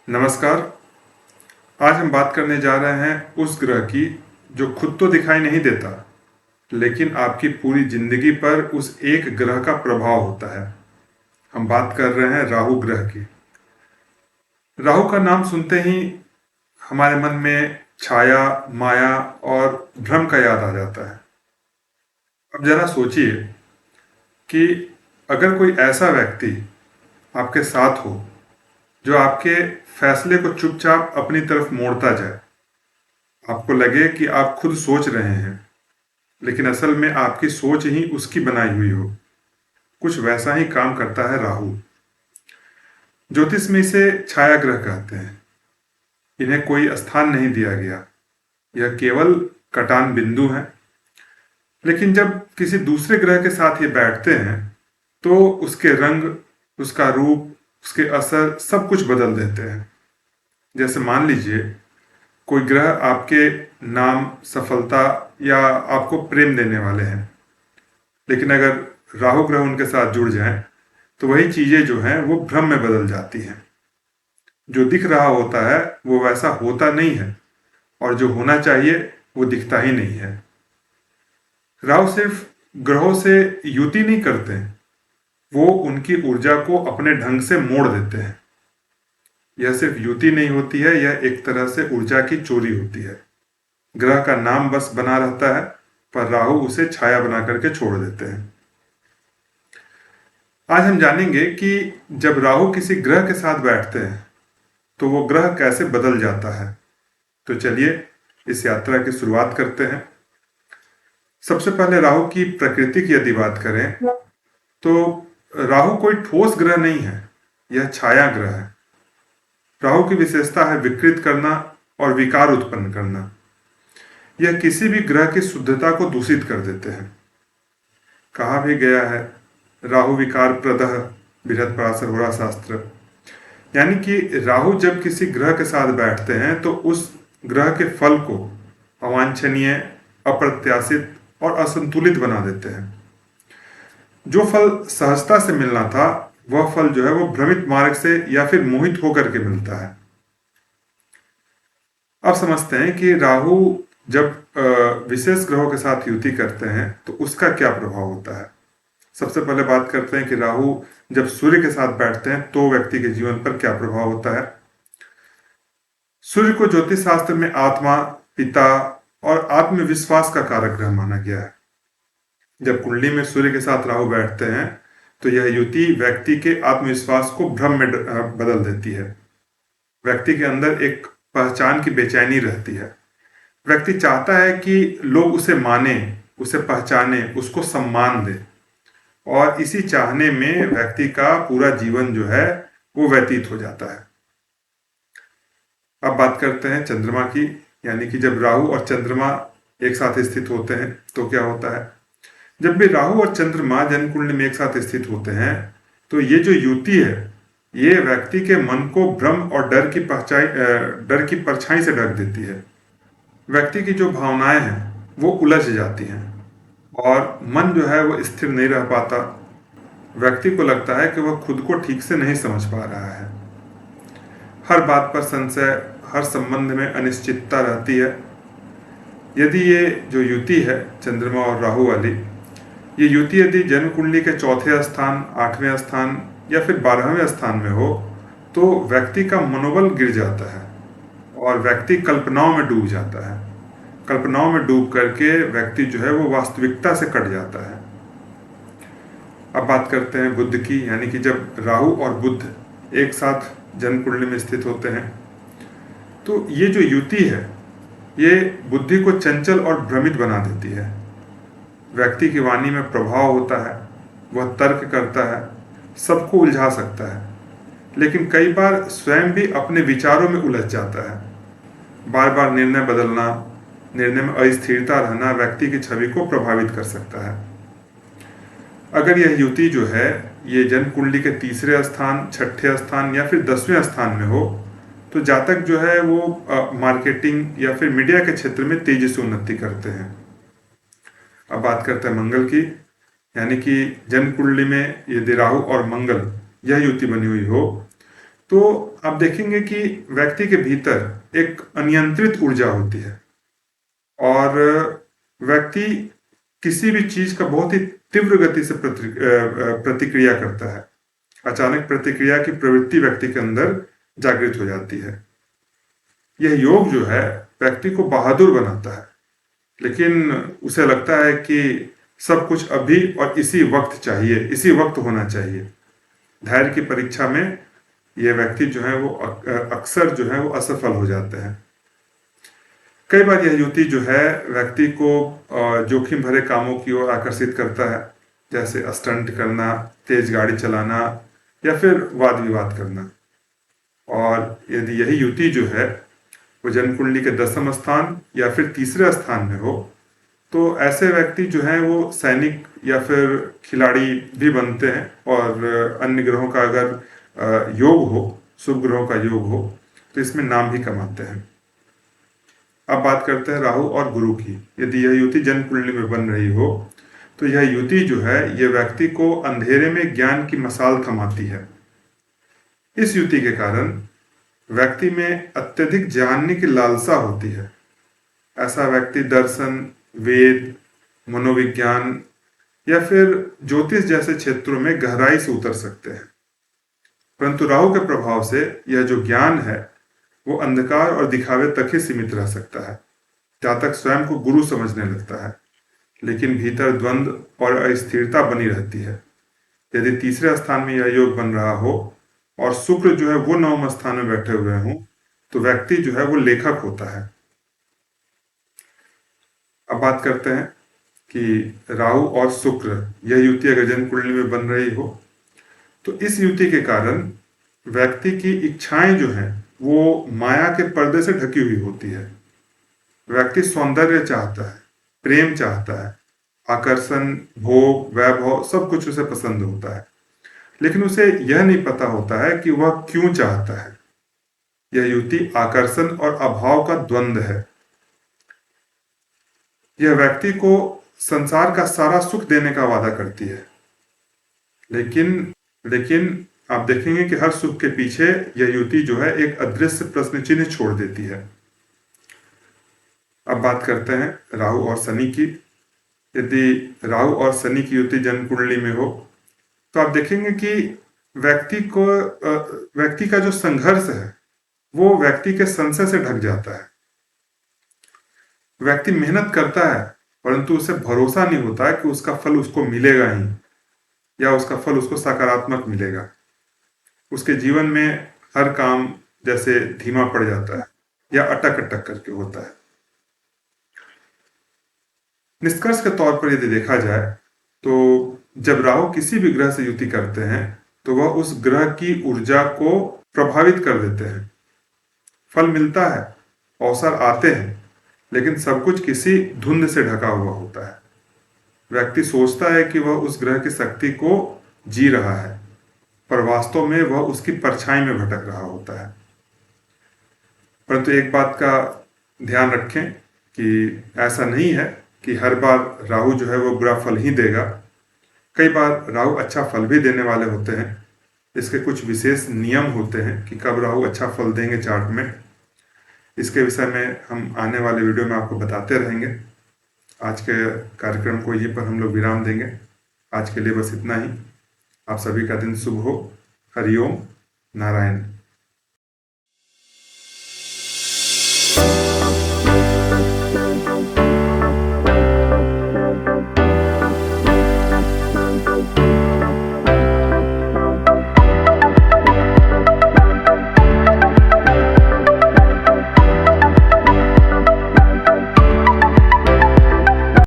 नमस्कार। आज हम बात करने जा रहे हैं उस ग्रह की जो खुद तो दिखाई नहीं देता, लेकिन आपकी पूरी जिंदगी पर उस एक ग्रह का प्रभाव होता है। हम बात कर रहे हैं राहु ग्रह की। राहु का नाम सुनते ही हमारे मन में छाया, माया और भ्रम का याद आ जाता है। अब जरा सोचिए कि अगर कोई ऐसा व्यक्ति आपके साथ हो जो आपके फैसले को चुपचाप अपनी तरफ मोड़ता जाए, आपको लगे कि आप खुद सोच रहे हैं लेकिन असल में आपकी सोच ही उसकी बनाई हुई हो। कुछ वैसा ही काम करता है राहु। ज्योतिष में इसे छाया ग्रह कहते हैं। इन्हें कोई स्थान नहीं दिया गया, यह केवल कटान बिंदु है। लेकिन जब किसी दूसरे ग्रह के साथ ये बैठते हैं तो उसके रंग, उसका रूप, उसके असर सब कुछ बदल देते हैं। जैसे मान लीजिए कोई ग्रह आपके नाम, सफलता या आपको प्रेम देने वाले हैं, लेकिन अगर राहु ग्रह उनके साथ जुड़ जाएं तो वही चीजें जो हैं वो भ्रम में बदल जाती हैं। जो दिख रहा होता है वो वैसा होता नहीं है और जो होना चाहिए वो दिखता ही नहीं है। राहु सिर्फ ग्रहों से युति नहीं करते, वो उनकी ऊर्जा को अपने ढंग से मोड़ देते हैं। यह सिर्फ युति नहीं होती है, यह एक तरह से ऊर्जा की चोरी होती है। ग्रह का नाम बस बना रहता है पर राहु उसे छाया बना करके छोड़ देते हैं। आज हम जानेंगे कि जब राहु किसी ग्रह के साथ बैठते हैं तो वो ग्रह कैसे बदल जाता है। तो चलिए इस यात्रा की शुरुआत करते हैं। सबसे पहले राहु की प्रकृति की यदि बात करें तो राहु कोई ठोस ग्रह नहीं है, यह छाया ग्रह है। राहु की विशेषता है विकृत करना और विकार उत्पन्न करना। यह किसी भी ग्रह की शुद्धता को दूषित कर देते हैं। कहा भी गया है राहु विकार प्रदः बृहत्पराशर होरा शास्त्र, यानी कि राहु जब किसी ग्रह के साथ बैठते हैं तो उस ग्रह के फल को अवांछनीय, अप्रत्याशित और असंतुलित बना देते हैं। जो फल सहजता से मिलना था वह फल जो है वो भ्रमित मार्ग से या फिर मोहित होकर के मिलता है। अब समझते हैं कि राहु जब विशेष ग्रहों के साथ युति करते हैं तो उसका क्या प्रभाव होता है। सबसे पहले बात करते हैं कि राहु जब सूर्य के साथ बैठते हैं तो व्यक्ति के जीवन पर क्या प्रभाव होता है। सूर्य को ज्योतिष शास्त्र में आत्मा, पिता और आत्मविश्वास का कारक ग्रह माना गया है। जब कुंडली में सूर्य के साथ राहु बैठते हैं तो यह युति व्यक्ति के आत्मविश्वास को भ्रम में बदल देती है। व्यक्ति के अंदर एक पहचान की बेचैनी रहती है। व्यक्ति चाहता है कि लोग उसे माने, उसे पहचाने, उसको सम्मान दे, और इसी चाहने में व्यक्ति का पूरा जीवन जो है वो व्यतीत हो जाता है। अब बात करते हैं चंद्रमा की, यानी कि जब राहु और चंद्रमा एक साथ स्थित होते हैं तो क्या होता है। जब भी राहु और चंद्रमा जन्म कुंडली में एक साथ स्थित होते हैं तो ये जो युति है ये व्यक्ति के मन को भ्रम और डर की परछाई से ढक देती है। व्यक्ति की जो भावनाएं हैं वो उलझ जाती हैं और मन जो है वो स्थिर नहीं रह पाता। व्यक्ति को लगता है कि वह खुद को ठीक से नहीं समझ पा रहा है। हर बात पर संशय, हर संबंध में अनिश्चितता रहती है। यदि ये जो युति है चंद्रमा और राहु वाली, ये युति यदि जन्म कुंडली के चौथे स्थान, 8वें स्थान या फिर 12वें स्थान में हो तो व्यक्ति का मनोबल गिर जाता है और व्यक्ति कल्पनाओं में डूब जाता है। कल्पनाओं में डूब करके व्यक्ति जो है वो वास्तविकता से कट जाता है। अब बात करते हैं बुध की, यानी कि जब राहु और बुध एक साथ जन्म कुंडली में स्थित होते हैं तो ये जो युति है ये बुद्धि को चंचल और भ्रमित बना देती है। व्यक्ति की वाणी में प्रभाव होता है, वह तर्क करता है, सबको उलझा सकता है, लेकिन कई बार स्वयं भी अपने विचारों में उलझ जाता है। बार बार निर्णय बदलना, निर्णय में अस्थिरता रहना व्यक्ति की छवि को प्रभावित कर सकता है। अगर यह युति जो है ये जन्म कुंडली के तीसरे स्थान, छठे स्थान या फिर 10वें स्थान में हो तो जातक जो है वो मार्केटिंग या फिर मीडिया के क्षेत्र में तेजी से उन्नति करते हैं। अब बात करते हैं मंगल की, यानी कि जन्म कुंडली में यदि राहु और मंगल यह युति बनी हुई हो तो आप देखेंगे कि व्यक्ति के भीतर एक अनियंत्रित ऊर्जा होती है और व्यक्ति किसी भी चीज का बहुत ही तीव्र गति से प्रतिक्रिया करता है। अचानक प्रतिक्रिया की प्रवृत्ति व्यक्ति के अंदर जागृत हो जाती है। यह योग जो है व्यक्ति को बहादुर बनाता है, लेकिन उसे लगता है कि सब कुछ अभी और इसी वक्त चाहिए, इसी वक्त होना चाहिए। धैर्य की परीक्षा में यह व्यक्ति जो है वो अक्सर जो है वो असफल हो जाते हैं। कई बार यह युक्ति जो है व्यक्ति को जोखिम भरे कामों की ओर आकर्षित करता है, जैसे स्टंट करना, तेज गाड़ी चलाना या फिर वाद विवाद करना। और यदि यही युति जो है वो जन्म कुंडली के 10वें स्थान या फिर तीसरे स्थान में हो, तो ऐसे व्यक्ति जो है वो सैनिक या फिर खिलाड़ी भी बनते हैं। और अन्य ग्रहों का अगर योग हो, शुभ ग्रहों का योग हो, तो इसमें नाम भी कमाते हैं। अब बात करते हैं राहु और गुरु की। यदि यह युति जन्म कुंडली में बन रही हो, तो यह युति जो है यह व्यक्ति को अंधेरे में ज्ञान की मशाल थमाती है। इस युति के कारण व्यक्ति में अत्यधिक जानने की लालसा होती है। ऐसा व्यक्ति दर्शन, वेद, मनोविज्ञान या फिर ज्योतिष जैसे क्षेत्रों में गहराई से उतर सकते हैं। परंतु राहु के प्रभाव से यह जो ज्ञान है वो अंधकार और दिखावे तक ही सीमित रह सकता है। जातक स्वयं को गुरु समझने लगता है, लेकिन भीतर द्वंद्व और अस्थिरता बनी रहती है। यदि तीसरे स्थान में यह योग बन रहा हो और शुक्र जो है वो 9वें स्थान में बैठे हुए हों, तो व्यक्ति जो है वो लेखक होता है। अब बात करते हैं कि राहु और शुक्र यह युति अगर जन्म कुंडली में बन रही हो, तो इस युति के कारण व्यक्ति की इच्छाएं जो हैं वो माया के पर्दे से ढकी हुई होती है। व्यक्ति सौंदर्य चाहता है, प्रेम चाहता है, आकर्षण, भोग, वैभव सब कुछ उसे पसंद होता है, लेकिन उसे यह नहीं पता होता है कि वह क्यों चाहता है। यह युति आकर्षण और अभाव का द्वंद्व है। यह व्यक्ति को संसार का सारा सुख देने का वादा करती है, लेकिन आप देखेंगे कि हर सुख के पीछे यह युति जो है एक अदृश्य प्रश्न चिन्ह छोड़ देती है। अब बात करते हैं राहु और शनि की। यदि राहु और शनि की युति जन्म कुंडली में हो, तो आप देखेंगे कि व्यक्ति का जो संघर्ष है वो व्यक्ति के संशय से ढक जाता है। व्यक्ति मेहनत करता है, परंतु उसे भरोसा नहीं होता है कि उसका फल उसको मिलेगा ही, या उसका फल उसको सकारात्मक मिलेगा। उसके जीवन में हर काम जैसे धीमा पड़ जाता है या अटक अटक करके होता है। निष्कर्ष के तौर पर यदि देखा जाए, तो जब राहु किसी भी ग्रह से युति करते हैं तो वह उस ग्रह की ऊर्जा को प्रभावित कर देते हैं। फल मिलता है, अवसर आते हैं, लेकिन सब कुछ किसी धुंध से ढका हुआ होता है। व्यक्ति सोचता है कि वह उस ग्रह की शक्ति को जी रहा है, पर वास्तव में वह उसकी परछाई में भटक रहा होता है। परंतु एक बात का ध्यान रखें कि ऐसा नहीं है कि हर बार राहु जो है वो बुरा फल ही देगा। कई बार राहु अच्छा फल भी देने वाले होते हैं। इसके कुछ विशेष नियम होते हैं कि कब राहु अच्छा फल देंगे चार्ट में। इसके विषय में हम आने वाले वीडियो में आपको बताते रहेंगे। आज के कार्यक्रम को यहीं पर हम लोग विराम देंगे। आज के लिए बस इतना ही। आप सभी का दिन शुभ हो। हरिओम नारायण।